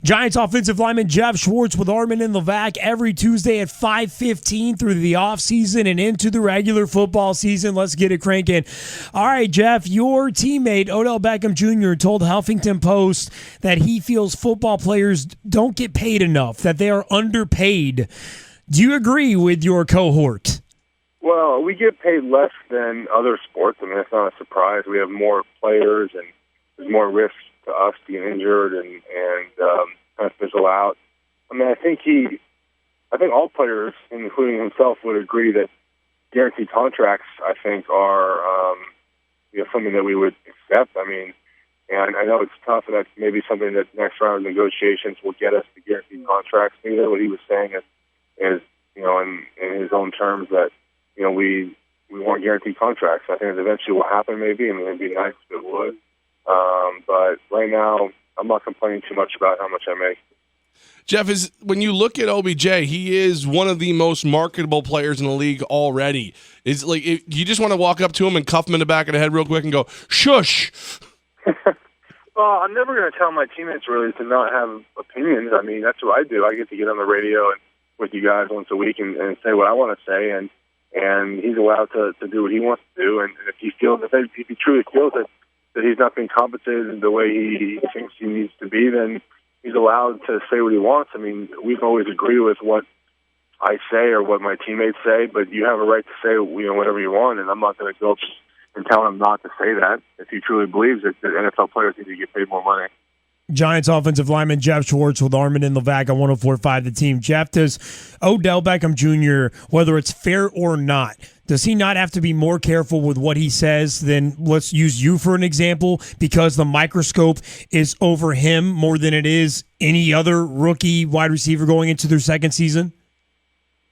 Giants offensive lineman Geoff Schwartz with Armen and Levack every Tuesday at 5:15 through the offseason and into the regular football season. Let's get it cranking. All right, Geoff, your teammate Odell Beckham Jr. told Huffington Post that he feels football players don't get paid enough, that they are underpaid. Do you agree with your cohort? Well, we get paid less than other sports. I mean, that's not a surprise. We have more players and there's more risk to us being injured and kind of fizzle out. I mean, I think all players, including himself, would agree that guaranteed contracts, I think, are something that we would accept. I mean, and I know it's tough, and that's maybe something that next round of negotiations will get us to guaranteed contracts. Maybe that's what he was saying is in his own terms that we want guaranteed contracts. I think it eventually will happen. Maybe, I mean, it'd be nice if it would. But right now, I'm not complaining too much about how much I make. Geoff, when you look at OBJ, he is one of the most marketable players in the league already. Is like you just want to walk up to him and cuff him in the back of the head real quick and go, shush. Well, I'm never going to tell my teammates really to not have opinions. I mean, that's what I do. I get to get on the radio and with you guys once a week and say what I want to say, and he's allowed to do what he wants to do. And if he truly feels that he's not being compensated the way he thinks he needs to be, then he's allowed to say what he wants. I mean, we can always agree with what I say or what my teammates say, but you have a right to say whatever you want, and I'm not going to go and tell him not to say that if he truly believes that NFL players need to get paid more money. Giants offensive lineman Geoff Schwartz with Armen and Levack on 104.5 The Team. Geoff, does Odell Beckham Jr., whether it's fair or not, does he not have to be more careful with what he says than, let's use you for an example, because the microscope is over him more than it is any other rookie wide receiver going into their second season?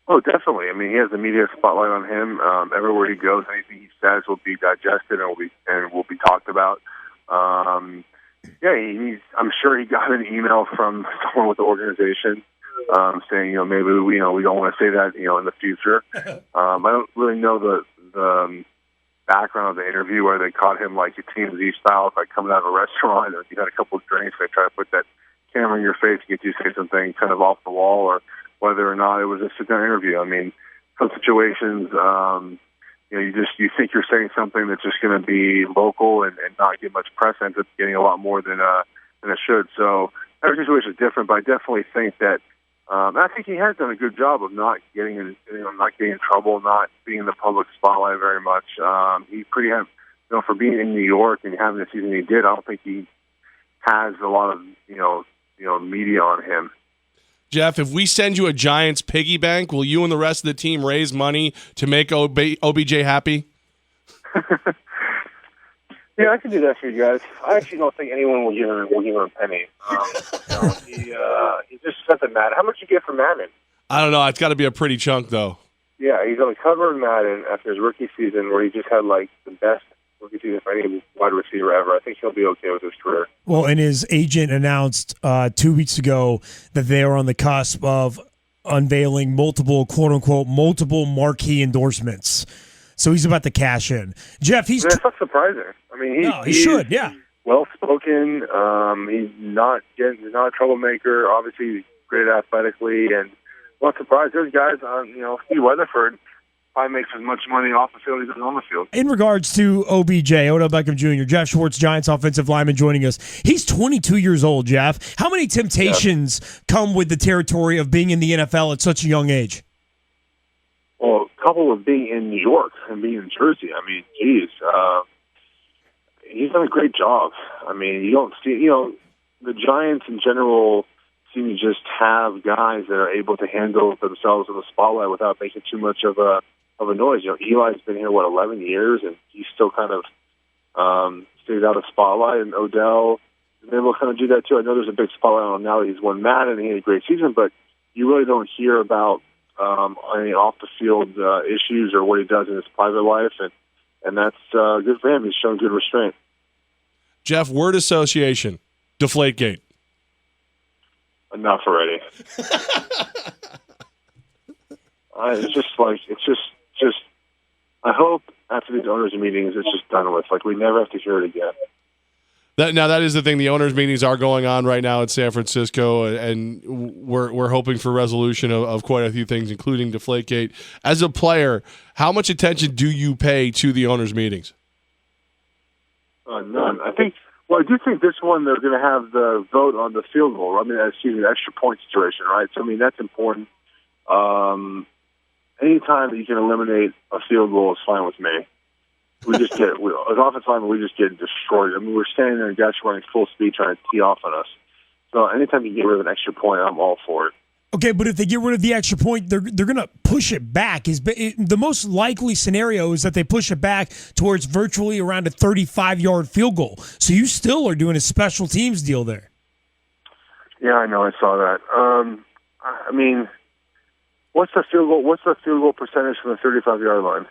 Oh, definitely. I mean, he has the media spotlight on him. Everywhere he goes, anything he says will be digested and will be talked about. Yeah, I'm sure he got an email from someone with the organization saying, maybe we don't want to say that, in the future. I don't really know the background of the interview where they caught him like a TMZ style, like coming out of a restaurant, or you had a couple of drinks. They try to put that camera in your face to get you to say something kind of off the wall, or whether or not it was a sit-down interview. I mean, some situations, you think you're saying something that's just going to be local and not get much press, ends up getting a lot more than it should. So every situation is different, but I definitely think that I think he has done a good job of not getting in trouble, not being in the public spotlight very much. He pretty have, for being in New York and having the season he did, I don't think he has a lot of media on him. Geoff, if we send you a Giants piggy bank, will you and the rest of the team raise money to make OBJ happy? Yeah, I can do that for you guys. I actually don't think anyone will give him a penny. He just doesn't matter. How much you get for Madden? I don't know. It's got to be a pretty chunk, though. Yeah, he's on the cover of Madden after his rookie season, where he just had like the best rookie season for any wide receiver ever. I think he'll be okay with his career. Well, and his agent announced 2 weeks ago that they are on the cusp of unveiling multiple, quote-unquote, multiple marquee endorsements. So he's about to cash in. Geoff, that's not surprising. I mean, he should, yeah. Well-spoken. He's not a troublemaker. Obviously, he's great athletically, and I'm not surprised. There's guys on, Steve Weatherford probably makes as much money off the field as he does on the field. In regards to OBJ, Odell Beckham Jr., Geoff Schwartz, Giants offensive lineman, joining us. He's 22 years old, Geoff. How many temptations come with the territory of being in the NFL at such a young age? Well, coupled with being in New York and being in Jersey, I mean, geez, he's done a great job. I mean, you don't see, the Giants in general seem to just have guys that are able to handle themselves in the spotlight without making too much of a noise. Eli's been here 11 years, and he's still kind of stays out of spotlight. And Odell is able to kind of do that too. I know there's a big spotlight on him now that he's won Madden and he had a great season, but you really don't hear about any off the field issues or what he does in his private life, and that's good for him. He's shown good restraint. Geoff, word association, Deflategate. Enough already. It's just. I hope after these owners' meetings, it's just done with. Like, we never have to hear it again. That is the thing. The owners' meetings are going on right now in San Francisco, and we're hoping for resolution of quite a few things, including Deflategate. As a player, how much attention do you pay to the owners' meetings? None. I do think this one they're going to have the vote on the field goal. I mean, the extra point situation, right? So I mean that's important. Anytime that you can eliminate a field goal is fine with me. As offensive linemen, we just get destroyed. I mean, we're standing there and guys running full speed trying to tee off on us. So anytime you get rid of an extra point, I'm all for it. Okay, but if they get rid of the extra point, they're going to push it back. The most likely scenario is that they push it back towards virtually around a 35-yard field goal. So you still are doing a special teams deal there. Yeah, I know. I saw that. I mean, what's the field goal percentage from the 35-yard line?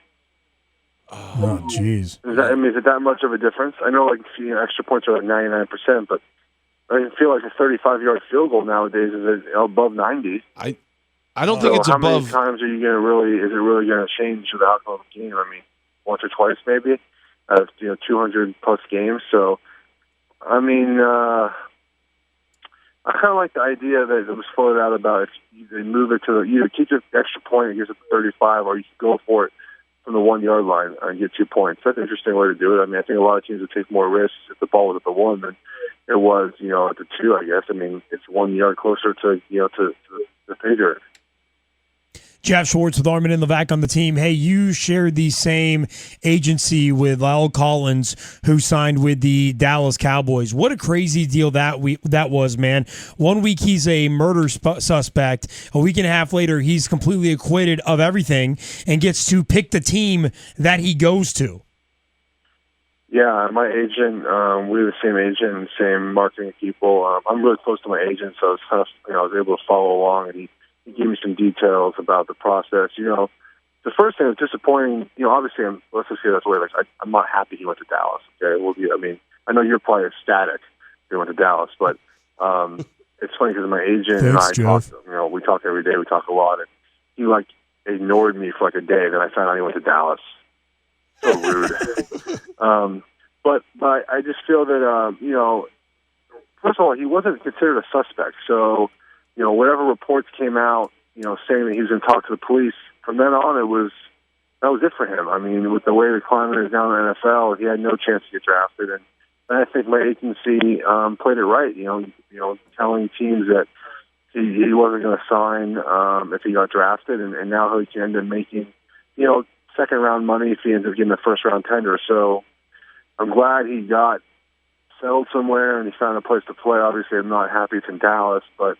Oh, jeez. Is it that much of a difference? I know, extra points are like 99%, but I feel like a 35-yard field goal nowadays is above 90. I don't think it's above. How many times are you going to is it really going to change the outcome of the game? I mean, once or twice maybe out of 200-plus games. So, I mean, I kind of like the idea that it was floated out about if they move it to either keep the extra point and gives it to 35, or you can go for it from the 1-yard line and get 2 points. That's an interesting way to do it. I mean, I think a lot of teams would take more risks if the ball was at the 1 than it was, at the 2, I guess. I mean, it's 1 yard closer to the pay dirt. Geoff Schwartz with Armen and Levack on the team. Hey, you shared the same agency with Lyle Collins, who signed with the Dallas Cowboys. What a crazy deal that was, man. 1 week he's a murder suspect. A week and a half later, he's completely acquitted of everything and gets to pick the team that he goes to. Yeah, my agent, we have the same agent and same marketing people. I'm really close to my agent, so it's kind of, I was able to follow along, and he gave me some details about the process. The first thing that was disappointing, obviously, let's just say that's the way, I'm not happy he went to Dallas. Okay, I know you're probably ecstatic he went to Dallas, but it's funny because my agent and I talk, we talk every day, we talk a lot, and he ignored me for a day, then I found out he went to Dallas. So rude. But I just feel that, first of all, he wasn't considered a suspect. So, whatever reports came out, saying that he was going to talk to the police, from then on, that was it for him. I mean, with the way the climate is down in the NFL, he had no chance to get drafted. And I think my agency played it right, telling teams that he wasn't going to sign if he got drafted, and now he can end up making, second-round money if he ends up getting a first-round tender. So I'm glad he got settled somewhere and he found a place to play. Obviously, I'm not happy it's in Dallas, but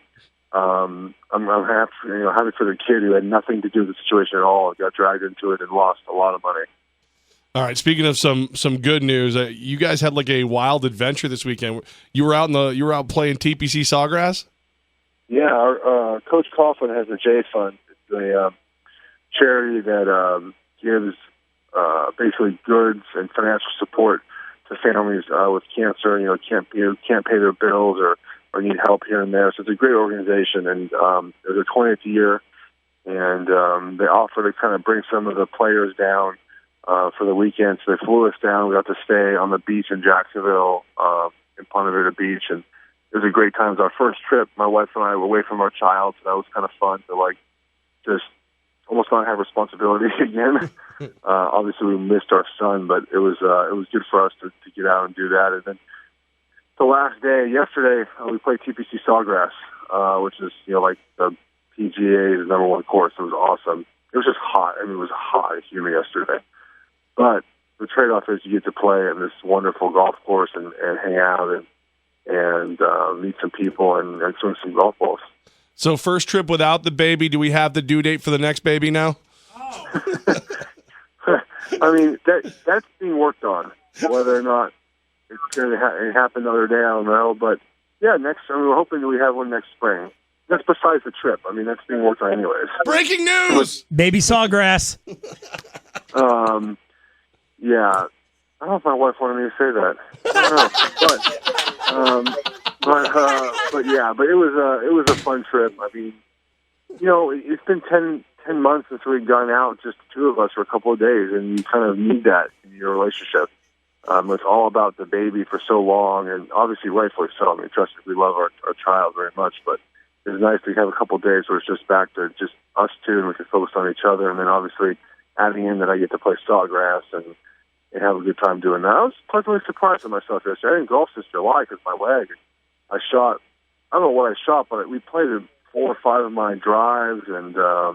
I'm happy, happy for the kid who had nothing to do with the situation at all. Got dragged into it and lost a lot of money. All right. Speaking of some good news, you guys had a wild adventure this weekend. You were out playing TPC Sawgrass. Yeah, our Coach Coughlin has the J Fund. It's a charity that gives basically goods and financial support to families with cancer. Can't pay their bills or need help here and there. So it's a great organization, and it was their 20th year, and they offer to kind of bring some of the players down for the weekend. So they flew us down. We got to stay on the beach in Jacksonville, in Ponte Vedra Beach, and it was a great time. It was our first trip. My wife and I were away from our child, so that was kind of fun to just almost not have responsibility again. Obviously, we missed our son, but it was good for us to get out and do that. And then the last day, yesterday, we played TPC Sawgrass, which is the PGA's #1 course. It was awesome. It was just hot. I mean, it was hot and humid yesterday. But the trade-off is you get to play at this wonderful golf course and hang out and meet some people and swing some golf balls. So first trip without the baby. Do we have the due date for the next baby now? Oh. I mean, that's being worked on. Whether or not it's going to happen the other day, I don't know. But yeah, we're hoping that we have one next spring. That's besides the trip. I mean, that's being worked on anyways. Breaking news! Baby Sawgrass. Yeah. I don't know if my wife wanted me to say that. I don't know. But it was a fun trip. I mean, it's been 10 months since we've gone out, just the two of us, for a couple of days, and you kind of need that in your relationship. It's all about the baby for so long, and obviously rightfully so. I mean, trust me, we love our child very much, but it's nice to have a couple of days where it's just back to just us two, and we can focus on each other. And then obviously adding in that I get to play sawgrass and have a good time doing that. I was pleasantly surprised at myself yesterday. I didn't golf since July because my leg. I shot, I don't know what I shot, but we played 4 or 5 of my drives, and I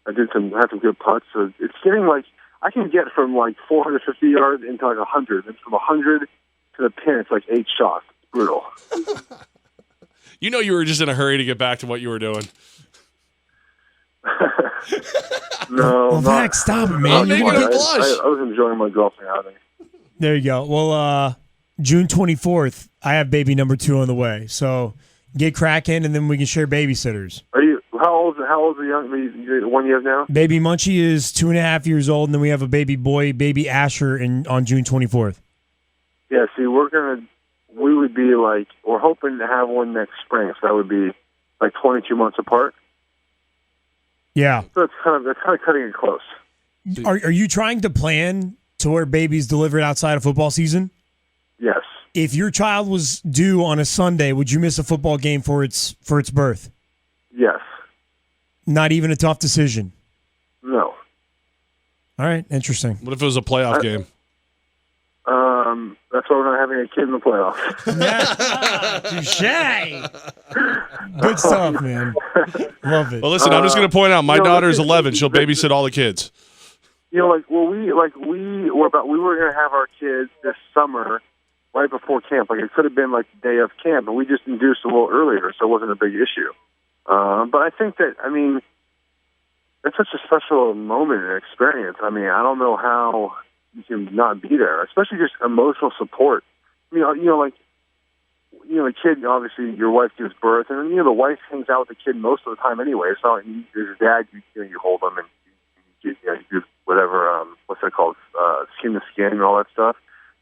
had some good putts. So it's getting like, I can get from like 450 yards into like 100. And from 100 to the pin, it's like 8 shots. It's brutal. You know you were just in a hurry to get back to what you were doing. No, Levack, stop it, man. Making it blush. I was enjoying my golfing outing. There you go. Well, June 24th, I have baby number 2 on the way. So get cracking, and then we can share babysitters. Are you? How old the one you have now? Baby Munchie is 2.5 years old, and then we have a baby boy, baby Asher, on June 24th. Yeah. See, we would be like, we're hoping to have one next spring, so that would be like 22 months apart. Yeah. So it's kind of cutting it close. Are you trying to plan to where babies delivered outside of football season? Yes. If your child was due on a Sunday, would you miss a football game for its birth? Yes. Not even a tough decision. No. All right, interesting. What if it was a playoff game? That's why we're not having a kid in the playoffs. Touche. Good stuff, man. Love it. Well, listen, I'm just going to point out my daughter is 11. She'll babysit all the kids. You know, we were going to have our kids this summer right before camp. Like it could have been like the day of camp, but we just induced a little earlier, so it wasn't a big issue. But I think that, I mean, it's such a special moment and experience. I mean, I don't know how you can not be there, especially just emotional support. The kid, obviously, your wife gives birth, and the wife hangs out with the kid most of the time anyway. So your dad, you hold them and you do whatever, what's that called, skin to skin and all that stuff.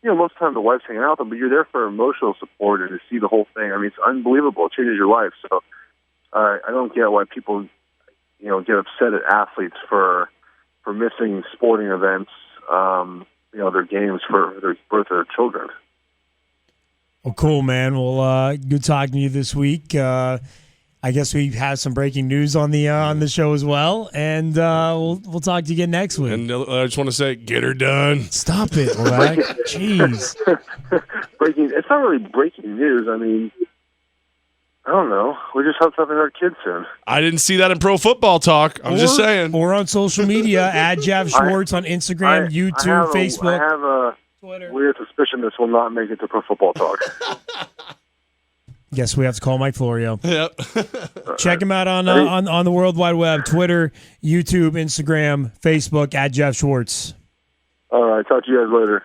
Most of the time the wife's hanging out with them, but you're there for emotional support and to see the whole thing. I mean, it's unbelievable. It changes your life. So I don't get why people, get upset at athletes for missing sporting events, their games for the birth of their children. Well, cool, man. Well, good talking to you this week. I guess we have some breaking news on the show as well, and we'll talk to you again next week. And I just want to say, get her done. Stop it, Levack. Jeez. Breaking. It's not really breaking news. I mean, I don't know. We just hope to have our kids soon. I didn't see that in Pro Football Talk. I'm just saying. Or on social media, at Geoff Schwartz on Instagram, YouTube, Facebook. I have a Twitter. Weird suspicion this will not make it to Pro Football Talk. Guess we have to call Mike Florio. Yep. Check him out on the World Wide Web, Twitter, YouTube, Instagram, Facebook, at Geoff Schwartz. All right. Talk to you guys later.